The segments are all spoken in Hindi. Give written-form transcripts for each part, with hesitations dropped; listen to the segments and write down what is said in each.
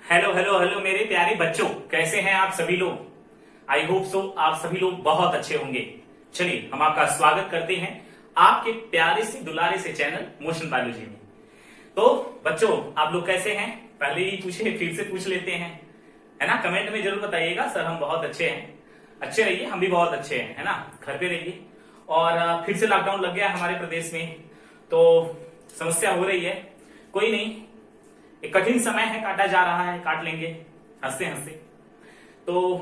हेलो हेलो हेलो मेरे प्यारे बच्चों, कैसे हैं आप सभी लोग। आई होप सो आप सभी लोग बहुत अच्छे होंगे। चलिए हम आपका स्वागत करते हैं आपके प्यारे से दुलारे से चैनल मोशन बायोलॉजी में। तो बच्चों आप लोग कैसे हैं, पहले ही पूछे फिर से पूछ लेते हैं, है ना। कमेंट में जरूर बताइएगा सर हम बहुत अच्छे हैं। अच्छे रहिए, हम भी बहुत अच्छे हैं, है ना। घर पे रहिए। और फिर से लॉकडाउन लग गया हमारे प्रदेश में, तो समस्या हो रही है। कोई नहीं, एक कठिन समय है, काटा जा रहा है, काट लेंगे हंसते हंसते। तो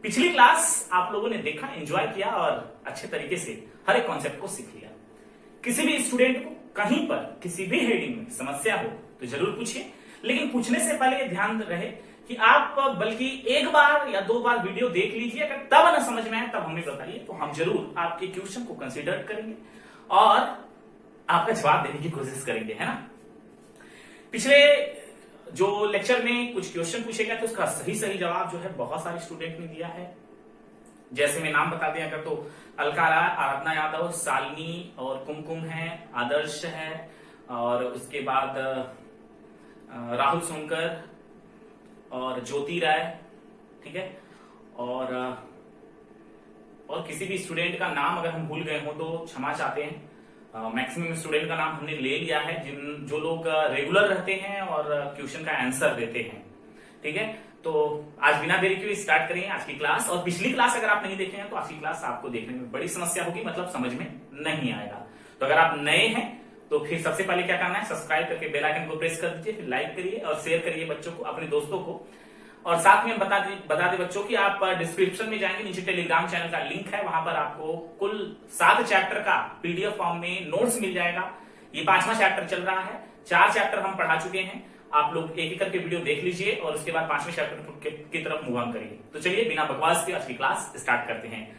पिछली क्लास आप लोगों ने देखा, एंजॉय किया और अच्छे तरीके से हर एक कॉन्सेप्ट को सीख लिया। किसी भी स्टूडेंट को कहीं पर किसी भी हेडिंग में समस्या हो तो जरूर पूछिए, लेकिन पूछने से पहले ये ध्यान रहे कि आप बल्कि एक बार या दो बार वीडियो देख लीजिए। अगर तब ना समझ में आए तब हमें बताइए, तो हम जरूर आपके क्वेश्चन को कंसीडर करेंगे और आपका जवाब देने की कोशिश करेंगे, है ना। पिछले जो लेक्चर में कुछ क्वेश्चन पूछे गए थे उसका सही जवाब जो है बहुत सारे स्टूडेंट ने दिया है। जैसे मैं नाम बता दें अगर, तो अलकारा, आराधना यादव, शालिनी और कुमकुम है, आदर्श है, और उसके बाद राहुल सोनकर और ज्योति राय, ठीक है। और किसी भी स्टूडेंट का नाम अगर हम भूल गए हो तो क्षमा चाहते हैं। मैक्सिमम स्टूडेंट का नाम हमने ले लिया है, जो लोग रेगुलर रहते हैं और क्वेश्चन का आंसर देते हैं, ठीक है। तो आज बिना देरी के स्टार्ट करेंगे आज की क्लास। और पिछली क्लास अगर आप नहीं देखे हैं तो आज की क्लास आपको देखने में बड़ी समस्या होगी, मतलब समझ में नहीं आएगा। तो अगर आप नए हैं तो फिर सबसे पहले क्या करना है, सब्सक्राइब करके बेल आइकन को प्रेस कर दीजिए, फिर लाइक करिए और शेयर करिए बच्चों को, अपने दोस्तों को। और साथ में बता दे बच्चों की आप डिस्क्रिप्शन में जाएंगे, नीचे टेलीग्राम चैनल का लिंक है, वहां पर आपको कुल 7 चैप्टर का पीडीएफ फॉर्म में नोट्स मिल जाएगा। ये 5वां चैप्टर चल रहा है, 4 चैप्टर हम पढ़ा चुके हैं। आप लोग एक एक करके वीडियो देख लीजिए और उसके बाद 5वें चैप्टर की तरफ मूव ऑन करिए। तो चलिए बिना बकवास के आज की क्लास स्टार्ट करते हैं।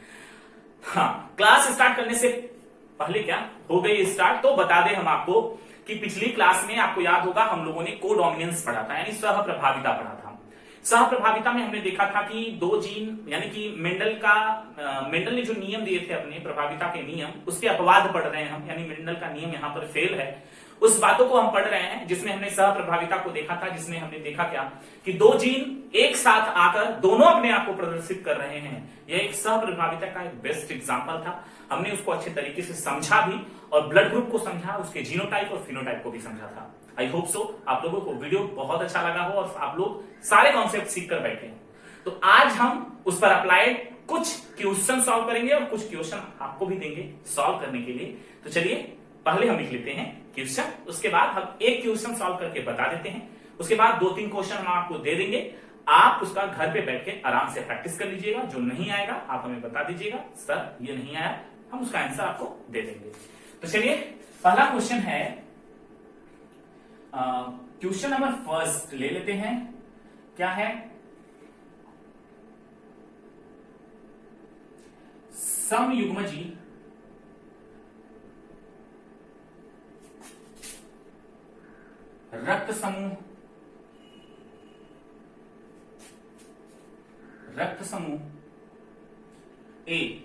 हाँ, क्लास स्टार्ट करने से पहले क्या हो गई स्टार्ट, तो बता दें हम आपको कि पिछली क्लास में आपको याद होगा हम लोगों ने कोडोमिनेंस पढ़ा था, यानी सह प्रभाविता पढ़ा था। सह प्रभाविता में हमने देखा था कि 2 जीन, यानी कि मेंडल ने जो नियम दिए थे अपने प्रभाविता के नियम, उसके अपवाद पढ़ रहे हैं हम, यानी मेंडल का नियम यहाँ पर फेल है, उस बातों को हम पढ़ रहे हैं जिसमें हमने सह प्रभाविता को देखा था। जिसमें हमने देखा क्या कि 2 जीन एक साथ आकर दोनों अपने आप को प्रदर्शित कर रहे हैं। यह एक सह प्रभाविता का एक बेस्ट एग्जांपल था। हमने उसको अच्छे तरीके से समझा भी और ब्लड ग्रुप को समझा, उसके जीनोटाइप और फिनोटाइप को भी समझा था। आई होप सो आप लोगों को वीडियो बहुत अच्छा लगा हो और आप लोग सारे कॉन्सेप्ट सीख कर बैठे हैं। तो आज हम उस पर अप्लाइड कुछ क्वेश्चन सॉल्व करेंगे और कुछ क्वेश्चन आपको भी देंगे सॉल्व करने के लिए। तो चलिए पहले हम लिख लेते हैं क्वेश्चन, उसके बाद हम एक क्वेश्चन सॉल्व करके बता देते हैं। उसके बाद 2-3 क्वेश्चन हम आपको दे देंगे, आप उसका घर पे बैठ के आराम से प्रैक्टिस कर लीजिएगा। जो नहीं आएगा आप हमें बता दीजिएगा, सर ये नहीं आया, हम उसका आंसर आपको दे देंगे। तो चलिए पहला क्वेश्चन है, क्वेश्चन नंबर फर्स्ट ले लेते हैं। क्या है, समयुग्मजी रक्त समूह ए,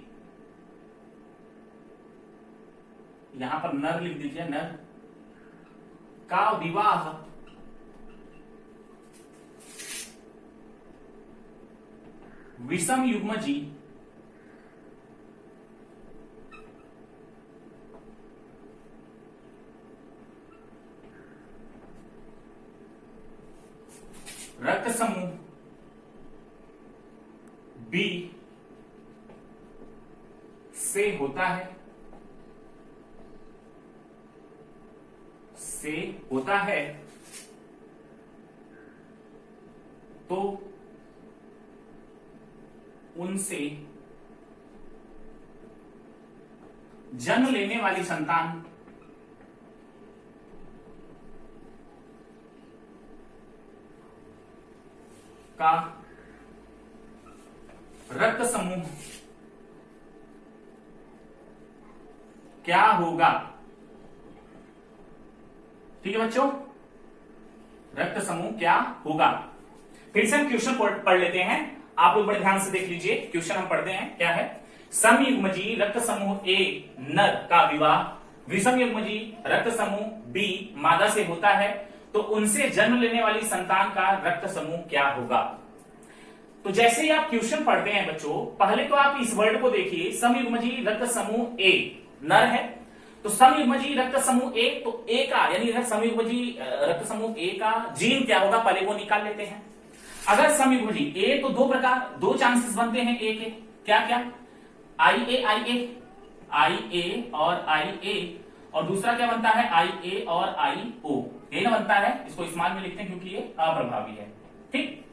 यहां पर नर लिख दीजिए, नर का विवाह विषम युग्मजी रक्त समूह बी से होता है, तो उनसे जन्म लेने वाली संतान का रक्त समूह क्या होगा। ठीक है बच्चों, रक्त समूह क्या होगा। फिर से हम क्वेश्चन पढ़ लेते हैं, आप लोग बड़े ध्यान से देख लीजिए। क्वेश्चन हम पढ़ते हैं, क्या है, समयुग्मजी रक्त समूह ए नर का विवाह विषम युग्मजी रक्त समूह बी मादा से होता है, तो उनसे जन्म लेने वाली संतान का रक्त समूह क्या होगा। तो जैसे ही आप क्वेश्चन पढ़ते हैं बच्चों, पहले तो आप इस वर्ड को देखिए, समयुग्मजी रक्त समूह ए नर है, तो समयुग्मजी रक्त समूह ए, तो ए का यानी समयुग्मजी रक्त समूह ए का जीन क्या होगा, पहले वो निकाल लेते हैं। अगर समयुग्मजी ए, तो दो चांसेस बनते हैं ए के, क्या क्या, आई ए और आई ए, और दूसरा क्या बनता है, आई ए और आई ओ, ये ना बनता है, इसको स्मॉल में लिखते हैं क्योंकि ये अप्रभावी है, ठीक।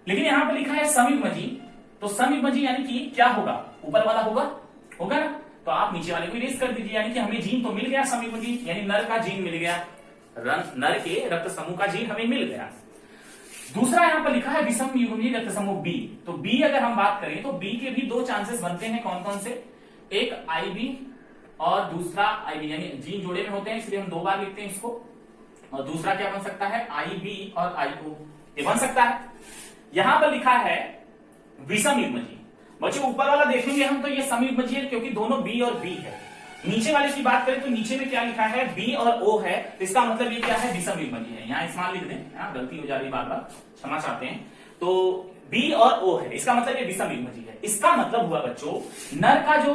लेकिन यहां पे लिखा है समयुग्मजी, तो समयुग्मजी यानी कि क्या होगा, ऊपर वाला होगा ना, तो आप नीचे वाले को इरेज कर दीजिए, यानी कि हमें जीन तो मिल गया समयुग्मजी, यानी नर का जीन मिल गया, नर के रक्त समूह का जीन हमें मिल गया। दूसरा यहां पर लिखा है विषम युग्मजी रक्त समूह बी, तो बी अगर हम बात करें तो बी के भी दो चांसेस बनते हैं, कौन कौन से, एक आईबी और दूसरा आईबी, यानी जीन जोड़े में होते हैं इसलिए हम दो बार लिखते हैं इसको, और दूसरा क्या बन सकता है, आईबी और आईओ, ये बन सकता है। यहां पर लिखा है विषम युग्मजी, बच्चों ऊपर वाला देखेंगे हम तो ये समयुग्मजी है क्योंकि दोनों बी और बी है। नीचे वाले की बात करें तो नीचे में क्या लिखा है, बी और ओ है, तो इसका मतलब ये क्या है, विषम युग्मजी है। यहाँ स्मॉल लिख दें, गलती हो जा रही बार बार, क्षमा चाहते हैं। तो बी और ओ है, इसका मतलब ये विषम युग्मजी है। इसका मतलब हुआ बच्चों, नर का जो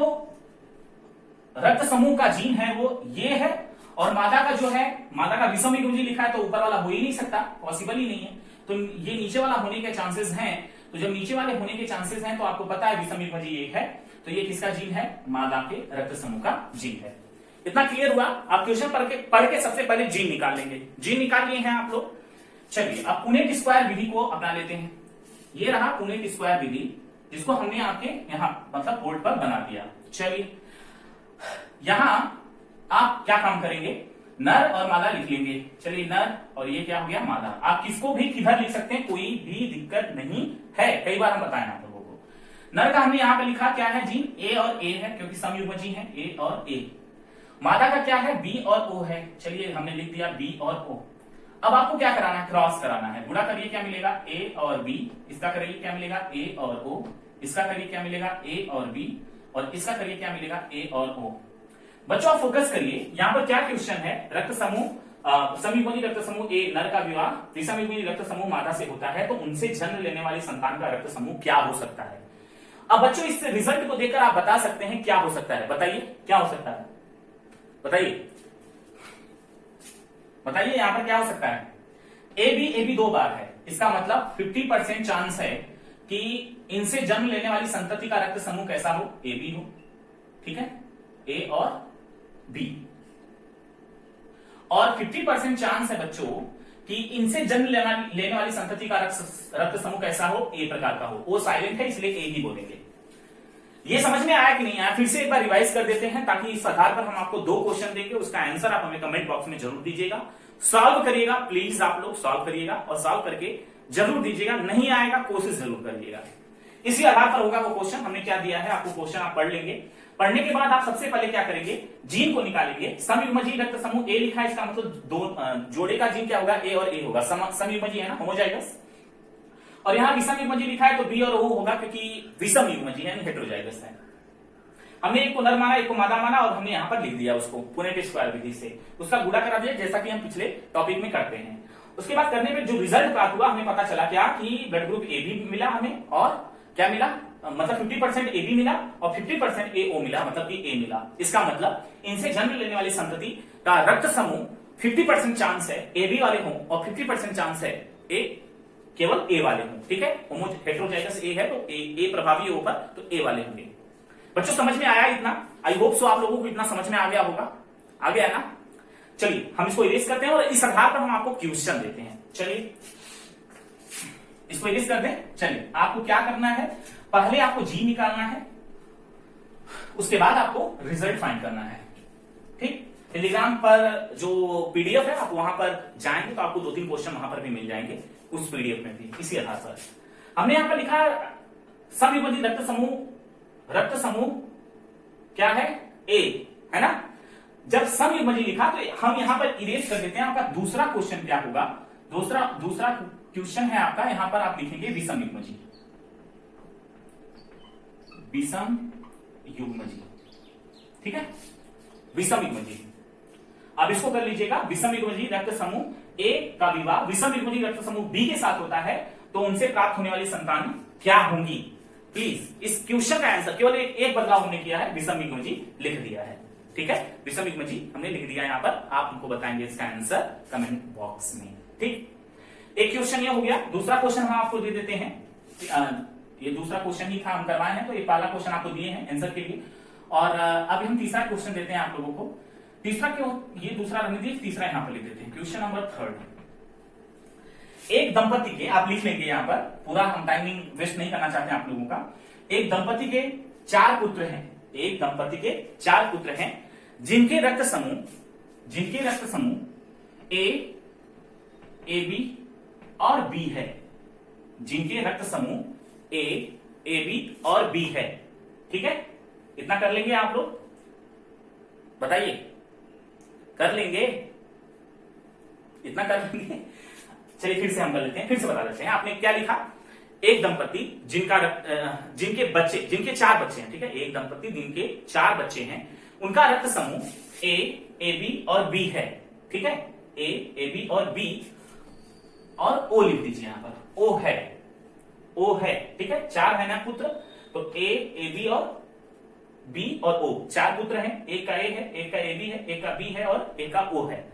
रक्त समूह का जीन है वो ये है, और मादा का जो है, मादा का विषम युग्मजी लिखा है तो ऊपर वाला हो ही नहीं सकता, पॉसिबल ही नहीं है, तो ये नीचे वाला होने के चांसेस हैं। तो जब नीचे वाले होने के चांसेस हैं तो आपको पता है विषम युग्मजी ये है, तो ये किसका जीन है, मादा के रक्त समूह का जीन है। इतना क्लियर हुआ। आप क्वेश्चन पढ़ के सबसे पहले जीन निकाल लेंगे, जीन निकाल लिए हैं आप लोग। चलिए अब पुनेट स्क्वायर विधि को अपना लेते हैं। ये रहा पुनेट स्क्वायर विधि, जिसको हमने आपके यहां मतलब बोर्ड पर बना दिया। चलिए यहां आप क्या काम करेंगे, नर और मादा लिख लेंगे। चलिए नर और ये क्या हो गया, मादा। आप किसको भी किधर लिख सकते हैं, कोई भी दिक्कत नहीं है, कई बार हम बताएं आप लोगों को। नर का हमने यहां पे लिखा क्या है, जीन ए और ए है क्योंकि समयुग्मजी है, ए और ए। मादा का क्या है, बी और ओ है, चलिए हमने लिख दिया बी और ओ। अब आपको क्या कराना है, क्रॉस कराना है। गुणा करिए क्या मिलेगा, ए और बी, इसका करिए क्या मिलेगा, ए और ओ, इसका करिए क्या मिलेगा, ए और बी, और इसका करिए क्या मिलेगा, ए और ओ। बच्चों आप फोकस करिए, यहां पर क्या क्वेश्चन है, रक्त समूह समयुग्मजी रक्त समूह ए नर का विवाह विषमयुग्मजी रक्त समूह मादा से होता है, तो उनसे जन्म लेने वाली संतान का रक्त समूह क्या हो सकता है। अब बच्चों इस रिजल्ट को देखकर आप बता सकते हैं क्या हो सकता है, बताइए क्या हो सकता है, बताइए बताइए यहां पर क्या हो सकता है। ए बी दो बार है, इसका मतलब 50% चांस है कि इनसे जन्म लेने वाली संतति का रक्त समूह कैसा हो, ए बी हो, ठीक है, ए और बी। और 50% चांस है बच्चों कि इनसे जन्म लेने वाली संतति का रक्त समूह कैसा हो, ए प्रकार का हो। वो साइलेंट है इसलिए ए ही बोलेंगे। ये समझ में आया कि नहीं आया, फिर से एक बार रिवाइज कर देते हैं ताकि इस आधार पर हम आपको दो क्वेश्चन देंगे, उसका आंसर आप हमें कमेंट बॉक्स में जरूर दीजिएगा। सॉल्व करिएगा प्लीज, आप लोग सॉल्व करिएगा और सॉल्व करके जरूर दीजिएगा, नहीं आएगा कोशिश जरूर करिएगा। इसी आधार पर होगा वो क्वेश्चन। हमने क्या दिया है आपको, क्वेश्चन आप पढ़ लेंगे, पढ़ने के बाद आप सबसे पहले क्या करेंगे, जीन को निकालेंगे। समयुग्मजी रक्त समूह ए लिखा है, इसका मतलब दो जोड़े का जीन क्या होगा, ए और ए होगा, समयुग्मजी है ना, होमोजाइगस। और यहां विषम युग्मजी लिखा है तो बी और ओ होगा क्योंकि विषम युग्मजी यानी हेटेरोजाइगस है। हमने एक को नर माना, एक को मादा माना, और हमने यहां पर लिख दिया उसको पुनेट स्क्वायर विधि से, उसका गुणा करा दिया जैसा कि हम पिछले टॉपिक में करते हैं। उसके बाद करने में जो रिजल्ट प्राप्त हुआ, हमें पता चला क्या कि ब्लड ग्रुप ए भी मिला हमें, और क्या मिला, मतलब 50% ए बी मिला और 50% ए ओ मिला, मतलब कि ए मिला। इसका मतलब इनसे जन्म लेने वाली संतति का रक्त समूह 50% चांस है ए बी वाले हों और 50% चांस है ए केवल ए वाले हों, ठीक है। हेटेरोजाइगस ए है तो ए प्रभावी ऊपर, तो ए वाले होंगे। बच्चों समझ में आया इतना, आई होप सो आप लोगों को इतना समझ में आ गया होगा, आ गया ना। चलिए हम इसको इरेज करते हैं और इस आधार पर हम आपको क्वेश्चन देते हैं। चलिए इसको इरेज कर दें। चलिए आपको क्या करना है, पहले आपको जी निकालना है, उसके बाद आपको रिजल्ट फाइंड करना है, ठीक। टेलीग्राम पर जो पीडीएफ है आप वहां पर जाएंगे तो आपको 2-3 क्वेश्चन वहां पर भी मिल जाएंगे, उस पीडीएफ में भी। इसी आधार पर हमने यहां पर लिखा समयुग्मजी रक्त समूह क्या है, ए है ना। जब समयुग्मजी लिखा तो हम यहां पर इरेज कर देते हैं। आपका दूसरा क्वेश्चन क्या होगा, दूसरा क्वेश्चन है आपका, यहां पर आप लिखेंगे विषम युग्मजी, विषम युग्मजी, ठीक है, विषम युग्मजी। अब इसको कर लीजिएगा, विषम युग्मजीवी रक्त समूह ए का विवाह विषम युग्मजीवी रक्त समूह बी के साथ होता है तो उनसे प्राप्त होने वाली संतान क्या होंगी। प्लीज इस क्वेश्चन का आंसर केवल एक बदलाव हमने किया है, विषम युग्मजीवी लिख दिया है। ठीक है, विषम युग्मजीवी हमने लिख दिया यहां पर, आप हमको बताएंगे इसका आंसर कमेंट बॉक्स में। ठीक, एक क्वेश्चन यह हो गया। दूसरा क्वेश्चन हम आपको दे देते हैं, ये दूसरा क्वेश्चन ही था, हम करवाए हैं, तो ये पहला क्वेश्चन आपको दिए हैं आंसर के लिए। और अभी हम तीसरा क्वेश्चन देते हैं आप लोगों को। तीसरा क्यों, ये दूसरा रहने दीजिए, तीसरा यहां पर लिख देते हैं। क्वेश्चन नंबर 3, एक दंपति के, आप लिख लेंगे यहां पर, पूरा हम टाइमिंग वेस्ट नहीं करना चाहते हैं आप लोगों का। एक दंपति के 4 पुत्र हैं, एक दंपति के 4 पुत्र हैं जिनके रक्त समूह ए, ए बी और बी है, जिनके रक्त समूह ए, ए बी और बी है। ठीक है, इतना कर लेंगे आप लोग, बताइए कर लेंगे, इतना कर लेंगे। चलिए फिर से हम कर लेते हैं, फिर से बता देते हैं। आपने क्या लिखा, एक दंपति जिनके 4 बच्चे हैं। ठीक है, एक दंपति जिनके 4 बच्चे हैं, उनका रक्त समूह ए, ए बी और बी है। ठीक है, ए, ए बी और बी, और ओ लिख दीजिए यहां पर, ओ है, ओ है। ठीक है, 4 है ना पुत्र, तो ए, ए बी और बी और ओ, 4 पुत्र हैं, एक का ए है, एक का ए बी है, एक का बी है और एक का ओ है।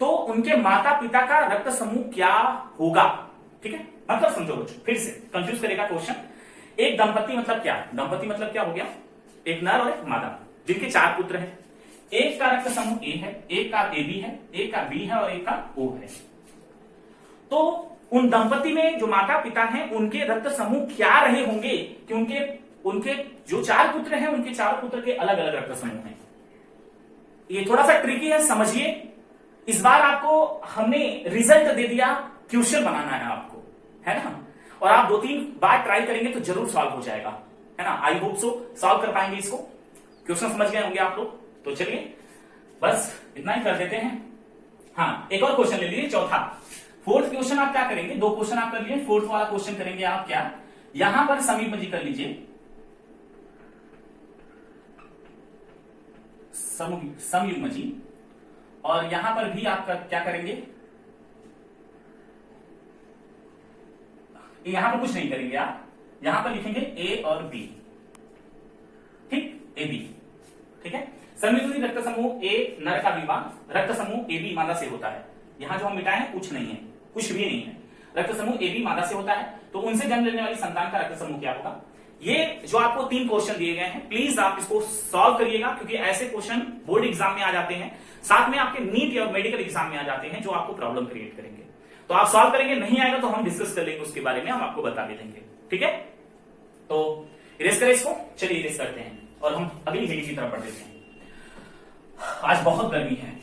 तो उनके माता पिता का रक्त समूह क्या होगा। ठीक है, मतलब समझो बच्चों, फिर से कंफ्यूज करेगा क्वेश्चन। एक दंपति मतलब क्या, दंपति मतलब क्या हो गया, एक नर और एक मादा, जिनके 4 पुत्र हैं। एक का रक्त समूह ए है, एक का ए बी है, एक का बी है और एक का ओ है। तो उन दंपति में जो माता पिता हैं उनके रक्त समूह क्या रहे होंगे कि उनके जो 4 पुत्र हैं उनके 4 पुत्र के अलग अलग रक्त समूह हैं। ये थोड़ा सा ट्रिकी है, समझिए। इस बार आपको हमने रिजल्ट दे दिया, क्वेश्चन बनाना है आपको, है ना। और आप 2-3 बार ट्राई करेंगे तो जरूर सॉल्व हो जाएगा, है ना। आई होप सो सॉल्व कर पाएंगे इसको, क्वेश्चन समझ गए होंगे आप लोग। तो चलिए बस इतना ही कर देते हैं। हाँ, एक और क्वेश्चन ले लीजिए, चौथा। 4th क्वेश्चन आप क्या करेंगे, 2 क्वेश्चन आप कर लिए, 4th वाला क्वेश्चन करेंगे आप क्या, यहां पर समीपजी कर लीजिए, समयुग्मजी, और यहां पर भी आप क्या करेंगे, यहां पर कुछ नहीं करेंगे आप, यहां पर लिखेंगे ए और बी। ठीक, ए बी। ठीक है, समयुग्मजी रक्त समूह ए नर का विवाह रक्त समूह ए बी मादा से होता है। यहां जो हम मिटाए हैं कुछ नहीं है, कुछ भी नहीं है, रक्त समूह ए बी मादा से होता है, तो उनसे जन्म लेने वाली संतान का रक्त समूह क्या होगा। ये जो आपको 3 क्वेश्चन दिए गए हैं, प्लीज आप इसको सॉल्व करिएगा, क्योंकि ऐसे क्वेश्चन बोर्ड एग्जाम में आ जाते हैं, साथ में आपके नीट या मेडिकल एग्जाम में आ जाते हैं, जो आपको प्रॉब्लम क्रिएट करेंगे। तो आप सॉल्व करेंगे, नहीं आएगा तो हम डिस्कस कर लेंगे उसके बारे में, हम आपको बता भी देंगे। ठीक है, तो इरेज करें इसको, चलिए इरेज करते हैं और हम अगली हेडिंग की तरफ बढ़ देते हैं। आज बहुत गर्मी है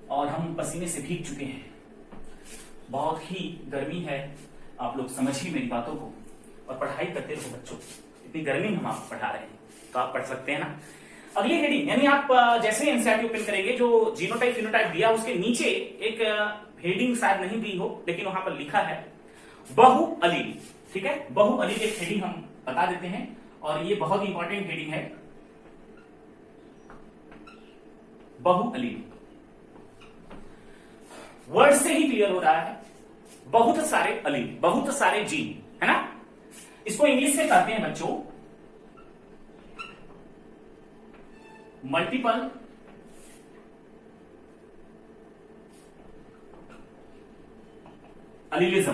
और हम पसीने से भीग चुके हैं, बहुत ही गर्मी है, आप लोग समझिए मेरी बातों को और पढ़ाई करते रहो बच्चों। इतनी गर्मी में हम आपको पढ़ा रहे हैं तो आप पढ़ सकते हैं ना। अगली हेडिंग, यानी आप जैसे एनसीईआरटी ओपन करेंगे, जो जीनोटाइप फिनोटाइप दिया उसके नीचे एक हेडिंग शायद नहीं दी हो, लेकिन वहां पर लिखा है बहु अलील। ठीक है, बहु अलील एक हेडिंग हम बता देते हैं, और ये बहुत इंपॉर्टेंट हेडिंग है, बहु अलील। वर्ड से ही क्लियर हो रहा है, बहुत सारे अलील, बहुत सारे जीन, है ना। इसको इंग्लिश में कहते हैं बच्चों मल्टीपल अलीलिज्म।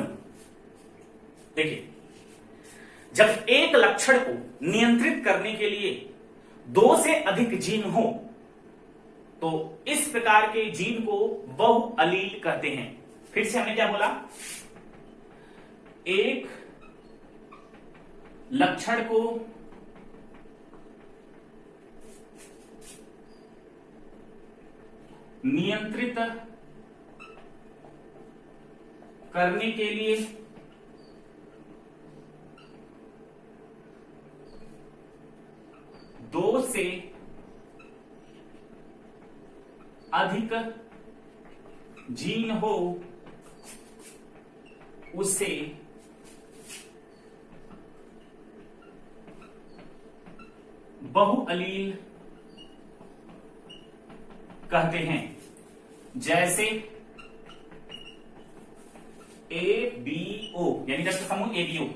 देखिए, जब एक लक्षण को नियंत्रित करने के लिए 2 से अधिक जीन हो तो इस प्रकार के जीन को बहु अलील कहते हैं। फिर से हमने क्या बोला, एक लक्षण को नियंत्रित करने के लिए 2 से अधिक जीन हो उसे बहु अलील कहते हैं, जैसे ABO यानी रक्त समूह ABO।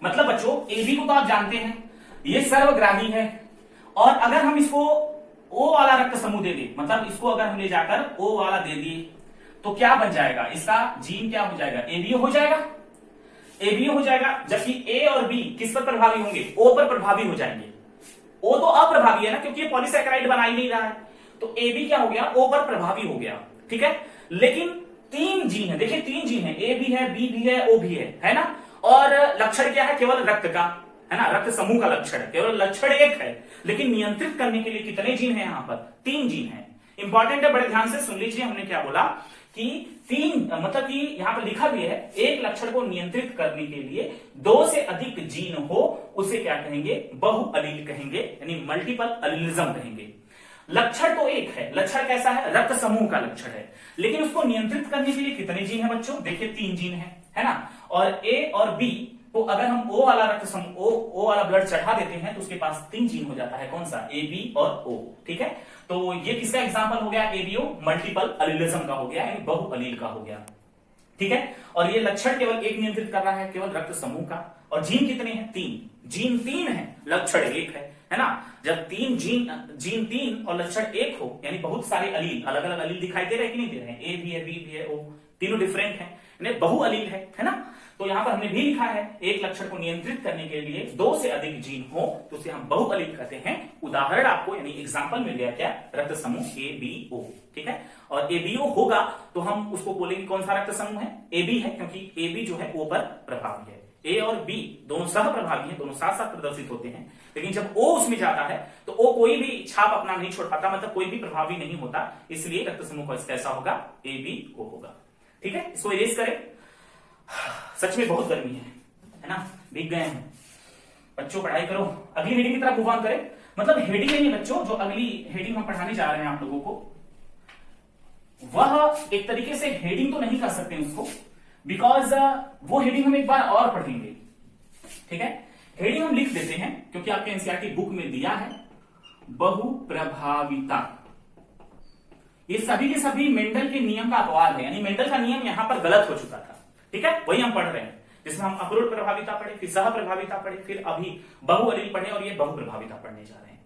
मतलब बच्चों AB को तो आप जानते हैं, ये सर्वग्राही है, और अगर हम इसको O वाला रक्त समूह दे दें, मतलब इसको अगर हम ले जाकर O वाला दे दिए तो क्या बन जाएगा, इसका जीन क्या हो जाएगा, ABO हो जाएगा, ABO हो जाएगा। जबकि A और B किस पर प्रभावी होंगे, O पर प्रभावी हो जाएंगे। O तो अप्रभावी है ना, क्योंकि ये पॉलीसैकेराइड बना ही नहीं रहा है, तो AB क्या हो गया, O पर प्रभावी हो गया। ठीक है, लेकिन 3 जीन है, देखिए 3 जीन है, A भी है, B भी है, O भी है ना। और लक्षण क्या है, केवल रक्त का है ना, रक्त समूह का लक्षण है, केवल लक्षण एक है, लेकिन नियंत्रित करने के लिए कितने जीन है, यहां पर 3 जीन है। इंपॉर्टेंट है, बड़े ध्यान से सुन लीजिए, हमने क्या बोला कि 3 मतलब कि यहां पर लिखा भी है, एक लक्षण को नियंत्रित करने के लिए 2 से अधिक जीन हो, उसे क्या कहेंगे, बहुअलील कहेंगे, यानी मल्टीपल अलीलिज्म कहेंगे। लक्षण तो एक है, लक्षण कैसा है, रक्त समूह का लक्षण है, लेकिन उसको नियंत्रित करने के लिए कितने जीन है बच्चों, देखिए 3 जीन है ना। और A और B को अगर हम O वाला रक्त समूह O वाला ब्लड चढ़ा देते हैं तो उसके पास 3 जीन हो जाता है, कौन सा, AB और O। ठीक है, तो ये किसका एग्जांपल हो गया, ABO, मल्टीपल अलीलिज्म का हो गया, यानी बहुअलील का हो गया। ठीक है, और ये लक्षण केवल एक नियंत्रित कर रहा है, केवल रक्त समूह का। और जीन कितने हैं, 3 जीन, 3 है, लक्षण एक है ना। जब 3 जीन 3 और लक्षण 1 हो, यानी बहुत सारे अलील, अलग अलग अलील दिखाई दे रहे हैं कि नहीं दे रहे हैं, A भी है, B भी है, O तीनों डिफरेंट है, यानी बहुअलील है ना। तो यहां पर हमने भी लिखा है, एक लक्षण को नियंत्रित करने के लिए 2 से अधिक जीन हो तो उसे हम बहुअलील कहते हैं। उदाहरण आपको यानी एग्जांपल मिल गया क्या, रक्त समूह ABO। ठीक है, और ABO होगा तो हम उसको बोलेंगे कौन सा रक्त समूह है, AB है, क्योंकि AB जो है O पर प्रभावी है। A और B दोनों सह प्रभावी हैं, दोनों साथ साथ प्रदर्शित होते हैं, लेकिन जब O उसमें जाता है तो O कोई भी छाप अपना नहीं छोड़ पाता, मतलब कोई भी प्रभावी नहीं होता, इसलिए रक्त समूह कैसा होगा, ABO होगा। ठीक है, इसको इरेज करें। सच में बहुत गर्मी है ना, भीग गए हैं बच्चों, पढ़ाई करो। अगली हेडिंग की तरफ मूव ऑन करें, मतलब हेडिंग नहीं बच्चों, जो अगली हेडिंग हम पढ़ाने जा रहे हैं आप लोगों को, वह एक तरीके से हेडिंग तो नहीं कर सकते उसको, बिकॉज वो हेडिंग हम एक बार और पढ़ेंगे। ठीक है, हेडिंग हम लिख देते हैं क्योंकि आपके एनसीईआरटी बुक में दिया है, बहुप्रभाविता। ये सभी के सभी मेंडल के नियम का अपवाद है, यानी मेंडल का नियम यहां पर गलत हो चुका था। ठीक है, वही हम पढ़ रहे हैं, जिसमें हम अक्रोड प्रभाविता पढ़े, फिर सह प्रभाविता पढ़े, फिर अभी बहुअलील पढ़े, और ये बहुप्रभाविता पढ़ने जा रहे हैं।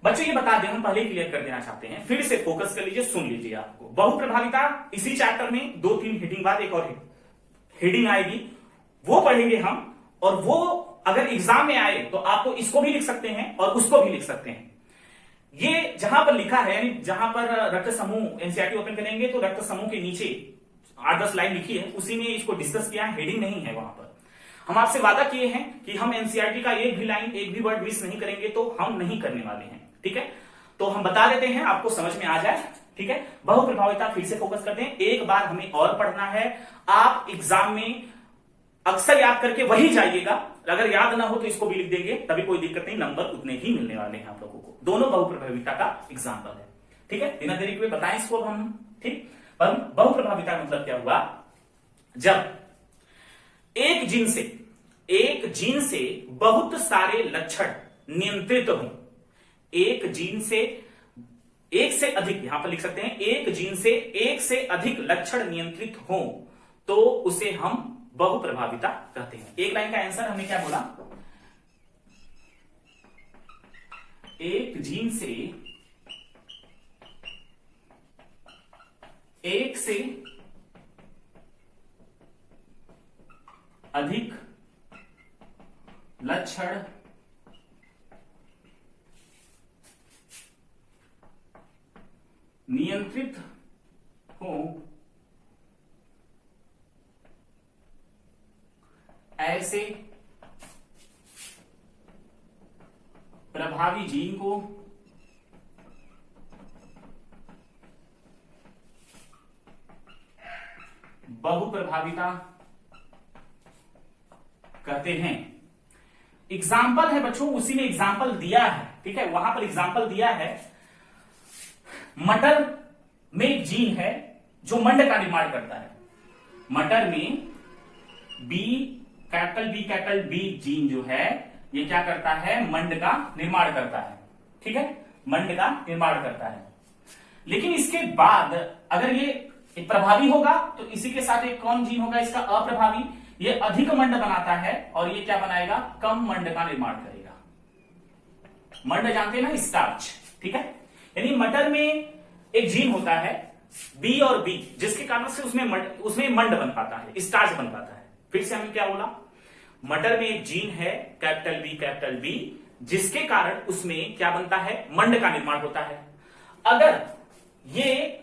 बच्चों ये बता दें, हम पहले क्लियर कर देना चाहते हैं, फिर से फोकस कर लीजिए, सुन लीजिए। आपको बहुप्रभाविता इसी चैप्टर में 2-3 हेडिंग बाद एक और हेडिंग आएगी, वो पढ़ेंगे हम, और वो अगर एग्जाम में आए तो आपको इसको भी लिख सकते हैं और उसको भी लिख सकते हैं। ये जहां पर लिखा है, यानी जहां पर रक्त समूह एनसीईआरटी ओपन करेंगे तो रक्त समूह के नीचे 8-10 लाइन लिखी है, उसी में इसको डिस्कस किया है, हेडिंग नहीं है वहां पर। हम आपसे वादा किए हैं कि हम एनसीईआरटी का एक भी लाइन, एक भी वर्ड मिस नहीं करेंगे, तो हम नहीं करने वाले हैं। ठीक है, तो हम बता देते हैं, आपको समझ में आ जाए। ठीक है, बहुप्रभाविता फिर से फोकस करते हैं, एक बार हमें और पढ़ना है। आप एग्जाम में अक्सर याद करके वही जाइएगा, अगर याद ना हो तो इसको भी लिख देंगे, तभी कोई दिक्कत नहीं, नंबर उतने ही मिलने वाले हैं आप लोगों को। दोनों बहुप्रभाविता का एग्जाम्पल है। ठीक है, बिना देरी के बताएं इसको अब हम। ठीक, बहुप्रभाविता मतलब क्या हुआ, जब एक जीन से बहुत सारे लक्षण नियंत्रित हों, एक जीन से एक से अधिक, यहां पर लिख सकते हैं, एक जीन से एक से अधिक लक्षण नियंत्रित हों तो उसे हम बहुप्रभाविता कहते हैं। एक लाइन का आंसर हमने क्या बोला, एक जीन से एक से अधिक लक्षण नियंत्रित हो, ऐसे प्रभावी जीन को बहुप्रभाविता कहते हैं। एग्जाम्पल है बच्चों, उसी में एग्जाम्पल दिया है। ठीक है, वहां पर एग्जाम्पल दिया है, मटर में एक जीन है जो मंड का निर्माण करता है। मटर में कैपिटल बी जीन जो है, ये क्या करता है, मंड का निर्माण करता है। ठीक है, मंड का निर्माण करता है। लेकिन इसके बाद अगर ये प्रभावी होगा तो इसी के साथ एक कौन जीन होगा इसका अप्रभावी, ये अधिक मंड बनाता है और ये क्या बनाएगा, कम मंड का निर्माण करेगा। मंड जानते हैं ना, स्टार्च, ठीक है। यानी मटर में एक जीन होता है बी और बी, जिसके कारण से उसमें मंड बन पाता है, स्टार्च बन पाता है। फिर से हमने क्या बोला, मटर में एक जीन है कैपिटल बी, जिसके कारण उसमें क्या बनता है, मंड का निर्माण होता है। अगर ये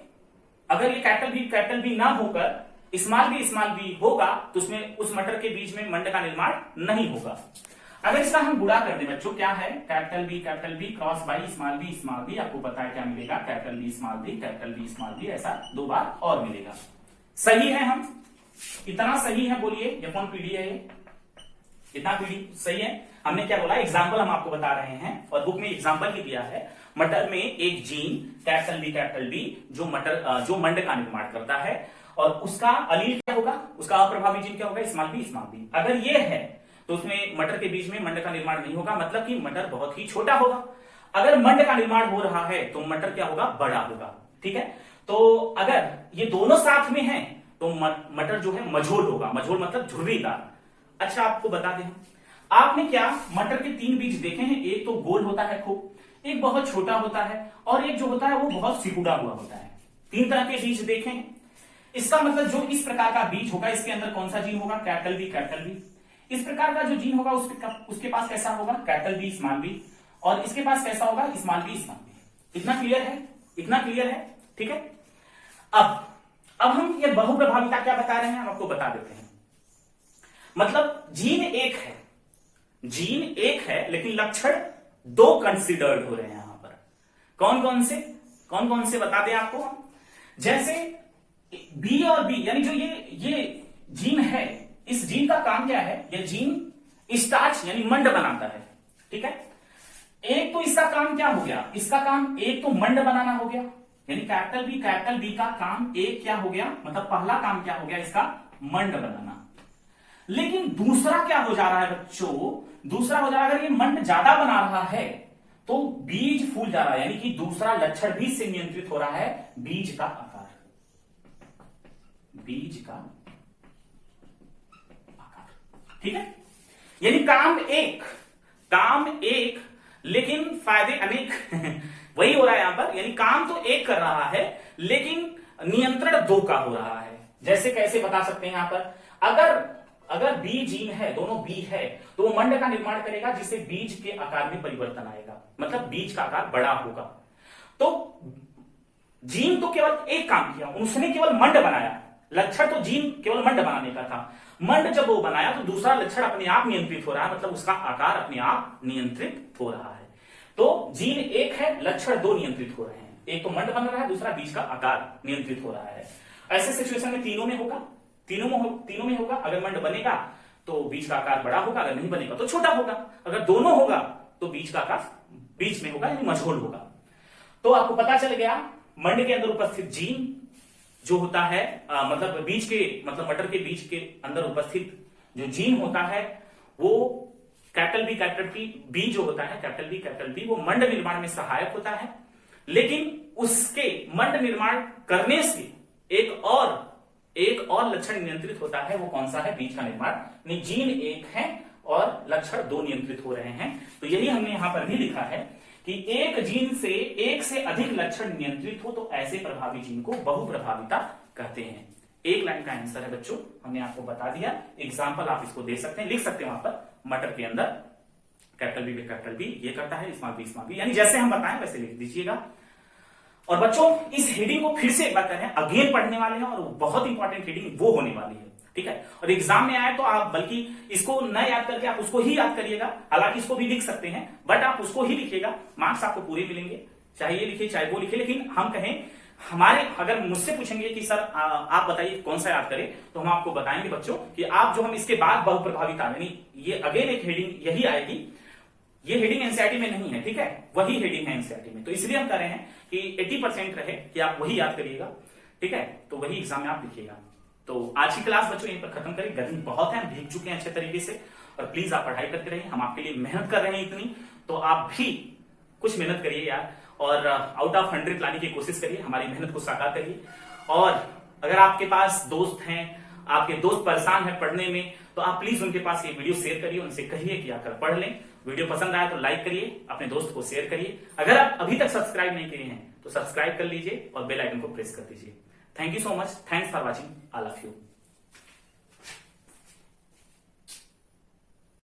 कैपिटल बी ना होकर स्मॉल बी होगा तो उसमें उस मटर के बीच में मंड का निर्माण नहीं होगा। अगर इसका हम गुणा कर दें बच्चों, क्या है, capital B cross by small B, आपको पता है क्या मिलेगा, कैपिटल बी स्मॉल बी, ऐसा 2 बार और मिलेगा। सही है, हम इतना सही है, बोलिए ये कौन पीढ़ी है, ये इतना पीढ़ी सही है। हमने क्या बोला, एग्जाम्पल हम आपको बता रहे हैं और बुक में एग्जाम्पल ही दिया है। मटर में एक जीन कैपिटल बी जो मंड का निर्माण करता है और उसका अलील क्या होगा, उसका अप्रभावी जीन क्या होगा, स्मॉल बी। अगर ये है तो उसमें मटर के बीच में मंड का निर्माण नहीं होगा, मतलब कि मटर बहुत ही छोटा होगा। अगर मंड का निर्माण हो रहा है तो मटर क्या होगा, बड़ा होगा, ठीक है। तो अगर ये दोनों साथ में हैं तो मटर जो है मझोल होगा, मझोल मतलब झुर्रीदार। अच्छा आपको बता दें, आपने क्या मटर के 3 बीज देखे हैं, एक तो गोल होता है खूब, एक बहुत छोटा होता है और एक जो होता है वो बहुत सिकुड़ा हुआ होता है। 3 तरह के बीज देखे हैं। इसका मतलब जो इस प्रकार का बीज होगा इसके अंदर कौन सा जीन होगा, कैपिटल बी। इस प्रकार का जो जीन होगा उसके पास कैसा होगा, कैपिटल बी स्मॉल बी, और इसके पास कैसा होगा, स्मॉल बी। इतना क्लियर है, ठीक है। अब हम ये बहुप्रभाविता क्या बता रहे हैं, हम आपको बता देते हैं। मतलब जीन एक है लेकिन लक्षण 2 कंसिडर्ड हो रहे हैं यहां पर। कौन कौन से बता दें आपको हम, जैसे बी और बी, यानी जो ये जीन है, इस जीन का काम क्या है, ये जीन स्टार्च यानी मंड बनाता है, ठीक है। एक तो इसका काम क्या हो गया, इसका काम एक तो मंड बनाना हो गया, यानी कैपिटल बी का काम एक क्या हो गया, मतलब पहला काम क्या हो गया इसका, मंड बनाना। लेकिन दूसरा क्या हो जा रहा है बच्चों, दूसरा हो जा रहा है, अगर ये मंड ज्यादा बना रहा है तो बीज फूल जा रहा है, यानी कि दूसरा लक्षण भी से नियंत्रित हो रहा है, बीज का आकार, ठीक है। यानी काम एक लेकिन फायदे अनेक वही हो रहा है यहां पर, यानी काम तो एक कर रहा है लेकिन नियंत्रण 2 का हो रहा है। जैसे कैसे बता सकते हैं यहां पर, अगर बी जीन है, दोनों बी है, तो वो मंड का निर्माण करेगा जिससे बीज के आकार में परिवर्तन आएगा, मतलब बीज का आकार बड़ा होगा। तो जीन तो केवल एक काम किया, उसने केवल मंड बनाया, लक्षण तो जीन केवल मंड बनाने का था। मंड जब वो बनाया तो दूसरा लक्षण अपने आप नियंत्रित हो रहा है, मतलब उसका आकार अपने आप नियंत्रित हो रहा है। तो जीन एक है, लक्षण 2 नियंत्रित हो रहे हैं, एक तो मंड बन रहा है, दूसरा बीज का आकार नियंत्रित हो रहा है। ऐसे सिचुएशन में तीनों में होगा। अगर मंड बनेगा तो बीज का आकार बड़ा होगा, अगर नहीं बनेगा तो छोटा होगा, अगर दोनों होगा तो बीज का आकार बीच में होगा, यानी मझोल होगा। तो आपको पता चल गया, मंड के अंदर उपस्थित जीन जो होता है, मतलब मटर के बीज के अंदर उपस्थित जो जीन होता है वो कैपिटल बी जो होता है, कैपिटल बी वो मंड निर्माण में सहायक होता है। लेकिन उसके मंड निर्माण करने से एक और लक्षण नियंत्रित होता है, वो कौन सा है, बीज का निर्माण। जीन एक है और लक्षण 2 नियंत्रित हो रहे हैं। तो यही हमने यहां पर भी लिखा है कि एक जीन से एक से अधिक लक्षण नियंत्रित हो तो ऐसे प्रभावी जीन को बहुप्रभाविता कहते हैं। एक लाइन का आंसर है बच्चों, हमने आपको बता दिया। एग्जाम्पल आप इसको दे सकते हैं, लिख सकते हैं वहां पर, मटर के अंदर कैपिटल बी ये करता है, स्मॉल बी, यानी जैसे हम बताएं वैसे लिख दीजिएगा। और बच्चों इस हेडिंग को फिर से एक बार करें, अगेन पढ़ने वाले हैं और बहुत इंपॉर्टेंट हेडिंग वो होने वाली है, ठीक है। और एग्जाम में आए तो आप बल्कि इसको न याद करके आप उसको ही याद करिएगा, हालांकि इसको भी लिख सकते हैं बट आप उसको ही लिखिएगा, मार्क्स आपको पूरे मिलेंगे, चाहे ये लिखिए चाहे वो लिखिए। लेकिन हम कहें अगर मुझसे पूछेंगे कि सर आप बताइए कौन सा याद करें, तो हम आपको बताएंगे बच्चों कि आप जो हम इसके बाद बहुप्रभाविता, यानी ये अगेन एक हेडिंग यही आएगी, ये हेडिंग एनसीईआरटी में नहीं है, ठीक है, वही हेडिंग है एनसीईआरटी में। तो इसलिए हम कह रहे हैं कि 80% रहे कि आप वही याद करिएगा, ठीक है, तो वही एग्जाम में आप लिखिएगा। तो आज की क्लास बच्चों यहीं पर खत्म करें, गर्मी बहुत है, हम भीग चुके हैं अच्छे तरीके से, और प्लीज आप पढ़ाई करते रहिए, हम आपके लिए मेहनत कर रहे हैं इतनी, तो आप भी कुछ मेहनत करिए यार। और आउट ऑफ 100 लाने की कोशिश करिए, हमारी मेहनत को साकार करिए। और अगर आपके पास दोस्त हैं, आपके दोस्त परेशान है पढ़ने में, तो आप प्लीज उनके पास ये वीडियो शेयर करिए, उनसे कहिए कि आकर पढ़ लें। वीडियो पसंद आया तो लाइक करिए, अपने दोस्त को शेयर करिए। अगर आप अभी तक सब्सक्राइब नहीं किए हैं तो सब्सक्राइब कर लीजिए और बेल आइकन को प्रेस कर दीजिए। Thank you so much, thanks for watching, all of you.